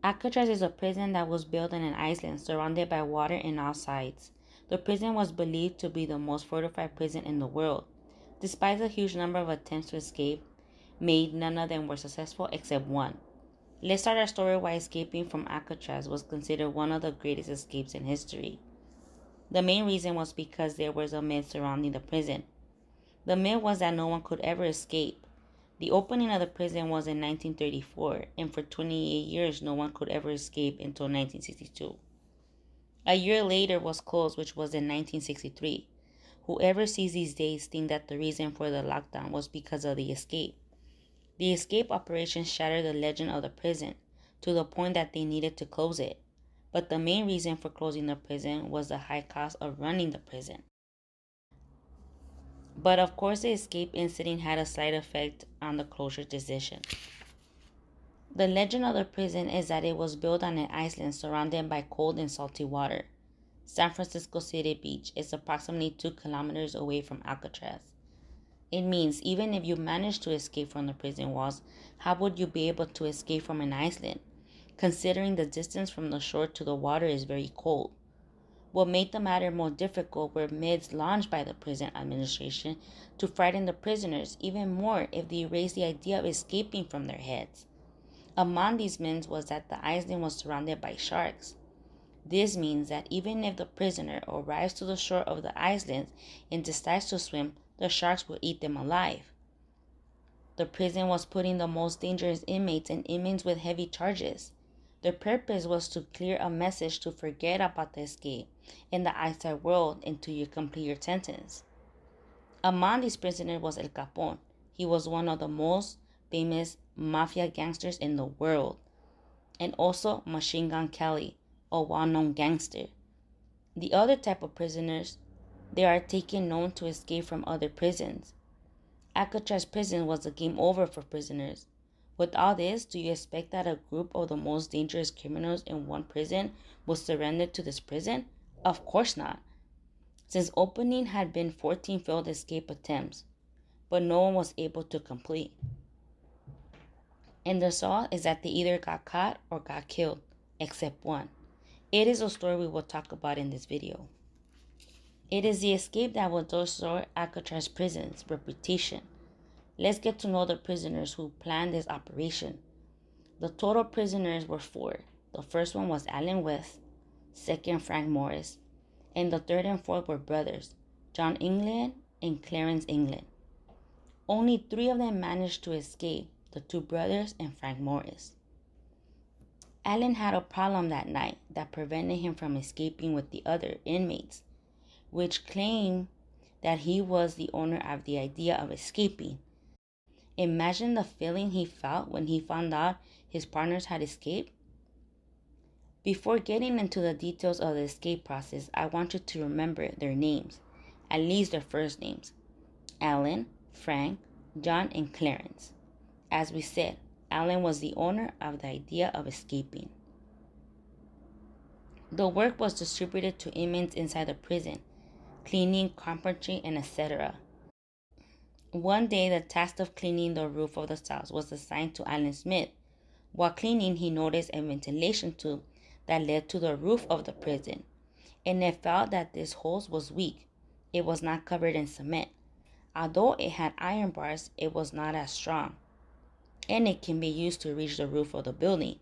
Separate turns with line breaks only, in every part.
Alcatraz is a prison that was built on an island surrounded by water on all sides. The prison was believed to be the most fortified prison in the world. Despite the huge number of attempts to escape made, none of them were successful except one. Let's start our story why escaping from Alcatraz was considered one of the greatest escapes in history. The main reason was because there was a myth surrounding the prison. The myth was that no one could ever escape. The opening of the prison was in 1934, and for 28 years no one could ever escape until 1962. A year later was closed, which was in 1963. Whoever sees these days think that the reason for the lockdown was because of the escape. The escape operation shattered the legend of the prison to the point that they needed to close it. But the main reason for closing the prison was the high cost of running the prison. But of course, the escape incident had a side effect on the closure decision. The legend of the prison is that it was built on an island surrounded by cold and salty water. San Francisco City Beach is approximately 2 kilometers away from Alcatraz. It means even if you managed to escape from the prison walls, how would you be able to escape from an island, considering the distance from the shore to the water is very cold? What made the matter more difficult were myths launched by the prison administration to frighten the prisoners even more if they raised the idea of escaping from their heads. Among these myths was that the island was surrounded by sharks. This means that even if the prisoner arrives to the shore of the island and decides to swim, the sharks will eat them alive. The prison was putting the most dangerous inmates and inmates with heavy charges. Their purpose was to clear a message to forget about the escape in the outside world until you complete your sentence. Among these prisoners was El Capone. He was one of the most famous mafia gangsters in the world, and also Machine Gun Kelly, a well-known gangster. The other type of prisoners, they are taken known to escape from other prisons. Alcatraz prison was a game over for prisoners. With all this, do you expect that a group of the most dangerous criminals in one prison will surrender to this prison? Of course not. Since opening had been 14 failed escape attempts, but no one was able to complete. And the result is that they either got caught or got killed, except one. It is a story we will talk about in this video. It is the escape that will destroy Alcatraz prison's reputation. Let's get to know the prisoners who planned this operation. The total prisoners were 4. The first one was Alan West, second Frank Morris, and the third and fourth were brothers, John England and Clarence England. Only 3 of them managed to escape, the 2 brothers and Frank Morris. Alan had a problem that night that prevented him from escaping with the other inmates, which claimed that he was the owner of the idea of escaping. Imagine the feeling he felt when he found out his partners had escaped. Before getting into the details of the escape process, I want you to remember their names, at least their first names: Alan, Frank, John, and Clarence. As we said, Alan was the owner of the idea of escaping. The work was distributed to inmates inside the prison, cleaning, carpentry, and etc. One day, the task of cleaning the roof of the cells was assigned to Alan Smith. While cleaning, he noticed a ventilation tube that led to the roof of the prison, and it felt that this hose was weak. It was not covered in cement. Although it had iron bars, it was not as strong, and it can be used to reach the roof of the building.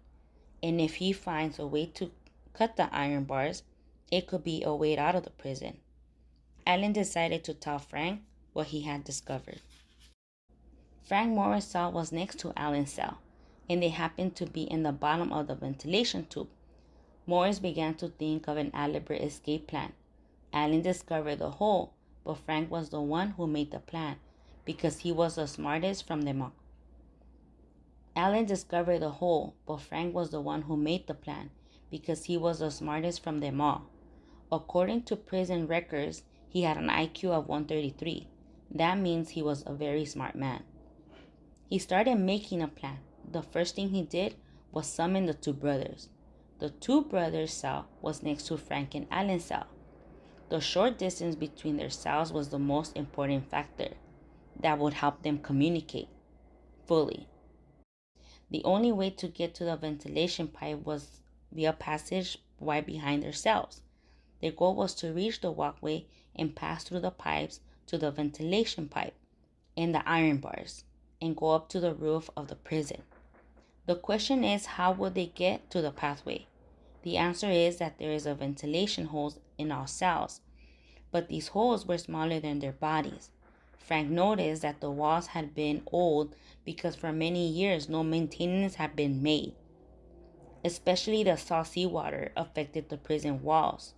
And if he finds a way to cut the iron bars, it could be a way out of the prison. Alan decided to tell Frank what he had discovered. Frank Morris' cell was next to Alan's cell, and they happened to be in the bottom of the ventilation tube. Morris began to think of an elaborate escape plan. Alan discovered the hole, but Frank was the one who made the plan because he was the smartest from them all. Alan discovered the hole, but Frank was the one who made the plan because he was the smartest from them all. According to prison records, he had an IQ of 133. That means he was a very smart man. He started making a plan. The first thing he did was summon the 2 brothers. The 2 brothers' cell was next to Frank and Alan's cell. The short distance between their cells was the most important factor that would help them communicate fully. The only way to get to the ventilation pipe was via passage right behind their cells. Their goal was to reach the walkway and pass through the pipes to the ventilation pipe and the iron bars and go up to the roof of the prison. The question is, how would they get to the pathway? The answer is that there is a ventilation holes in all cells, but these holes were smaller than their bodies. Frank noticed that the walls had been old because for many years no maintenance had been made. Especially the salt seawater affected the prison walls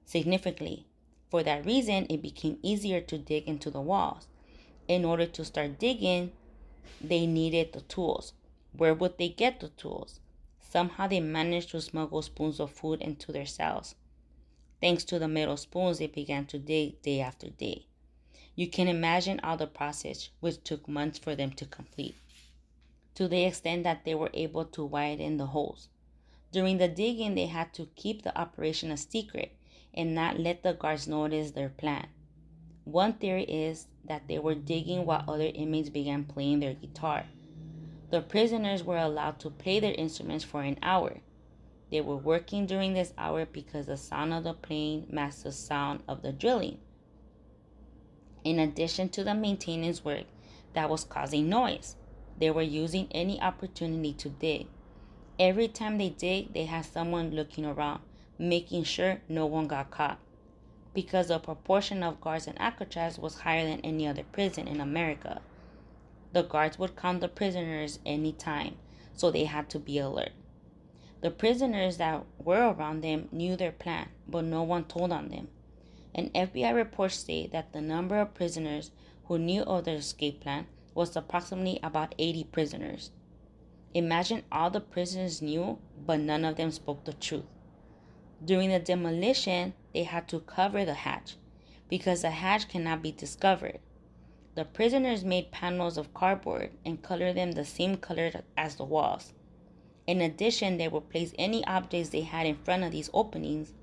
significantly. For that reason, it became easier to dig into the walls. In order to start digging, they needed the tools. Where would they get the tools? Somehow they managed to smuggle spoons of food into their cells. Thanks to the metal spoons, they began to dig day after day. You can imagine all the process, which took months for them to complete, to the extent that they were able to widen the holes. During the digging, they had to keep the operation a secret and not let the guards notice their plan. One theory is that they were digging while other inmates began playing their guitar. The prisoners were allowed to play their instruments for an hour. They were working during this hour because the sound of the playing matched the sound of the drilling. In addition to the maintenance work that was causing noise, they were using any opportunity to dig. Every time they dig, they had someone looking around, making sure no one got caught. Because the proportion of guards in Alcatraz was higher than any other prison in America, the guards would count the prisoners any time, so they had to be alert. The prisoners that were around them knew their plan, but no one told on them. An FBI report stated that the number of prisoners who knew of their escape plan was approximately about 80 prisoners. Imagine all the prisoners knew, but none of them spoke the truth. During the demolition, they had to cover the hatch, because the hatch cannot be discovered. The prisoners made panels of cardboard and colored them the same color as the walls. In addition, they would place any objects they had in front of these openings.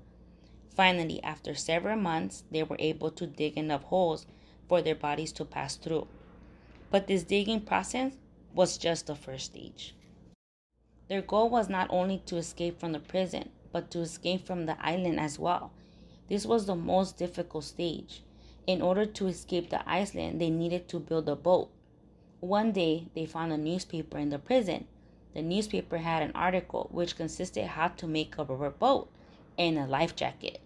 Finally, after several months, they were able to dig enough holes for their bodies to pass through. But this digging process was just the first stage. Their goal was not only to escape from the prison, but to escape from the island as well. This was the most difficult stage. In order to escape the island, they needed to build a boat. One day, they found a newspaper in the prison. The newspaper had an article which consisted how to make a rubber boat and a life jacket.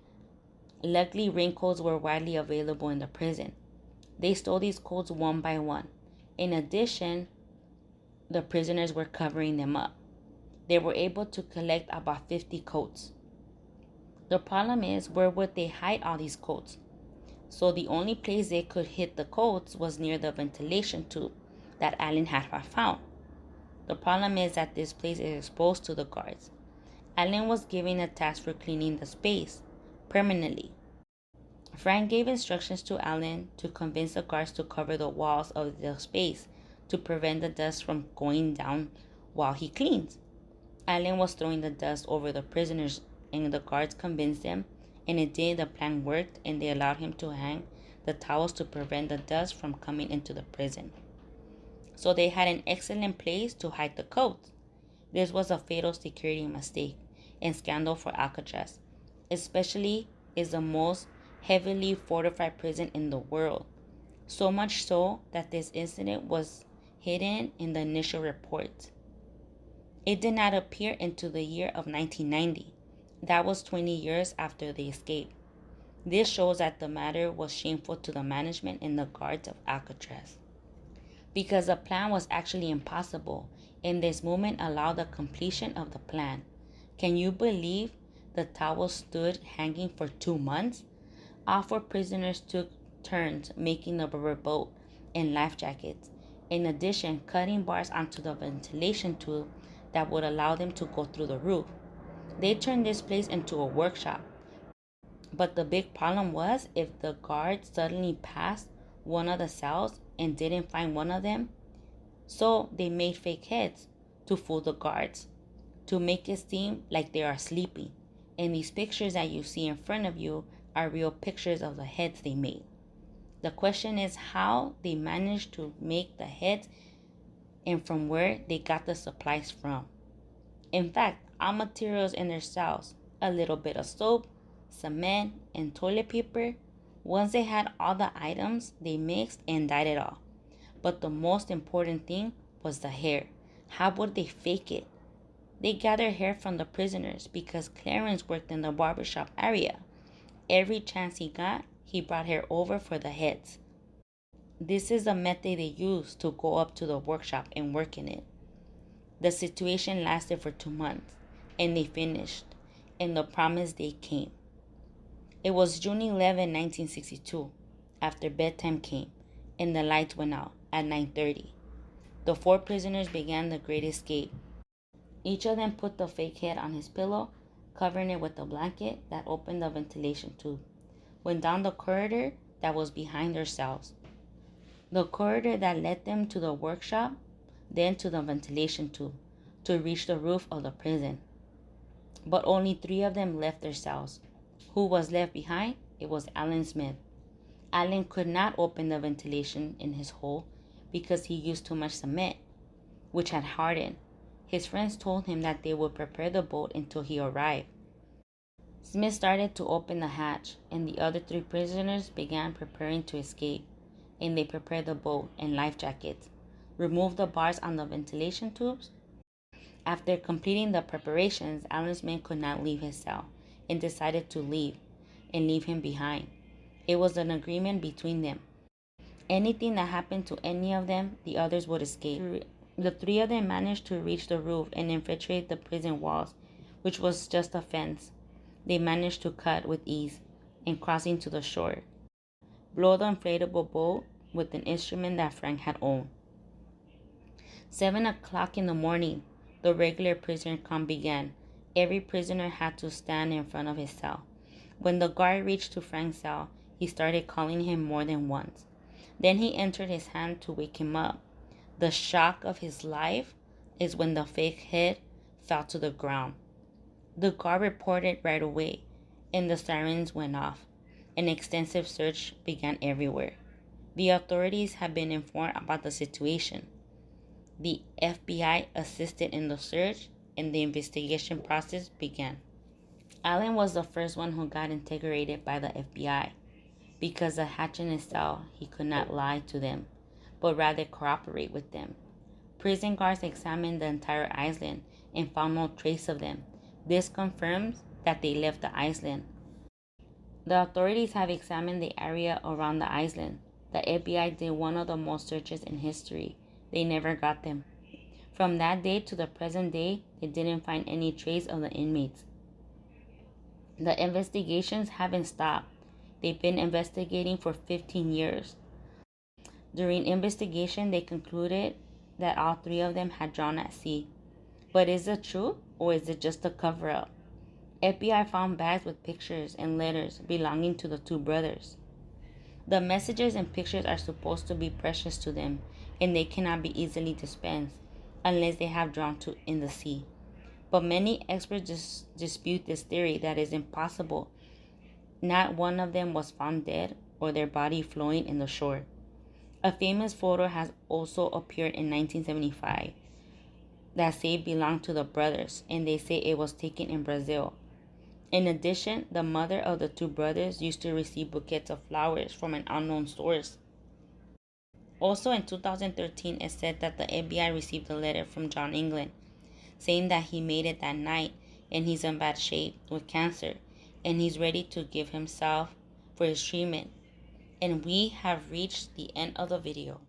Luckily, raincoats were widely available in the prison. They stole these coats one by one. In addition, the prisoners were covering them up. They were able to collect about 50 coats. The problem is, where would they hide all these coats? So the only place they could hid the coats was near the ventilation tube that Allen had found. The problem is that this place is exposed to the guards. Allen was given a task for cleaning the space permanently. Frank gave instructions to Allen to convince the guards to cover the walls of the space to prevent the dust from going down while he cleans. Allen was throwing the dust over the prisoners, and the guards convinced him, and it did. The plan worked, and they allowed him to hang the towels to prevent the dust from coming into the prison. So they had an excellent place to hide the coats. This was a fatal security mistake and scandal for Alcatraz, especially is the most heavily fortified prison in the world. So much so that this incident was hidden in the initial report. It did not appear until the year of 1990. That was 20 years after the escape. This shows that the matter was shameful to the management and the guards of Alcatraz, because the plan was actually impossible, and this movement allowed the completion of the plan. Can you believe the towel stood hanging for 2 months? All 4 prisoners took turns making the rubber boat and life jackets. In addition, cutting bars onto the ventilation tube that would allow them to go through the roof. They turned this place into a workshop. But the big problem was, if the guards suddenly passed one of the cells and didn't find one of them, so they made fake heads to fool the guards, to make it seem like they are sleeping. And these pictures that you see in front of you are real pictures of the heads they made. The question is how they managed to make the heads and from where they got the supplies from. In fact, all materials in their cells, a little bit of soap, cement, and toilet paper. Once they had all the items, they mixed and dyed it all. But the most important thing was the hair. How would they fake it? They gathered hair from the prisoners because Clarence worked in the barbershop area. Every chance he got, he brought hair over for the heads. This is the method they used to go up to the workshop and work in it. The situation lasted for 2 months, and they finished, and the promised day came. It was June 11, 1962, after bedtime came, and the lights went out at 9:30. The 4 prisoners began the great escape. Each of them put the fake head on his pillow, covering it with a blanket that opened the ventilation tube, went down the corridor that was behind their cells. The corridor that led them to the workshop, then to the ventilation tube, to reach the roof of the prison. But only 3 of them left their cells. Who was left behind? It was Alan Smith. Alan could not open the ventilation in his hole because he used too much cement, which had hardened. His friends told him that they would prepare the boat until he arrived. Smith started to open the hatch, and the other 3 prisoners began preparing to escape, and they prepared the boat and life jackets, removed the bars on the ventilation tubes. After completing the preparations, Alan Smith could not leave his cell and decided to leave and leave him behind. It was an agreement between them. Anything that happened to any of them, the others would escape. The 3 of them managed to reach the roof and infiltrate the prison walls, which was just a fence. They managed to cut with ease and crossing to the shore, blow the inflatable boat with an instrument that Frank had owned. 7 o'clock in the morning, the regular prisoner count began. Every prisoner had to stand in front of his cell. When the guard reached to Frank's cell, he started calling him more than once. Then he entered his hand to wake him up. The shock of his life is when the fake head fell to the ground. The guard reported right away, and the sirens went off. An extensive search began everywhere. The authorities had been informed about the situation. The FBI assisted in the search, and the investigation process began. Allen was the first one who got interrogated by the FBI. Because of the hatch in his cell, he could not lie to them, but rather cooperate with them. Prison guards examined the entire island and found no trace of them. This confirms that they left the island. The authorities have examined the area around the island. The FBI did one of the most searches in history. They never got them. From that day to the present day, they didn't find any trace of the inmates. The investigations haven't stopped. They've been investigating for 15 years. During investigation, they concluded that all 3 of them had drowned at sea. But is it true, or is it just a cover-up? FBI found bags with pictures and letters belonging to the 2 brothers. The messages and pictures are supposed to be precious to them, and they cannot be easily dispensed unless they have drowned in the sea. But many experts dispute this theory that is impossible. Not one of them was found dead or their body floating in the shore. A famous photo has also appeared in 1975 that say belonged to the brothers, and they say it was taken in Brazil. In addition, the mother of the 2 brothers used to receive bouquets of flowers from an unknown source. Also in 2013, it said that the FBI received a letter from John England saying that he made it that night and he's in bad shape with cancer and he's ready to give himself for his treatment. And we have reached the end of the video.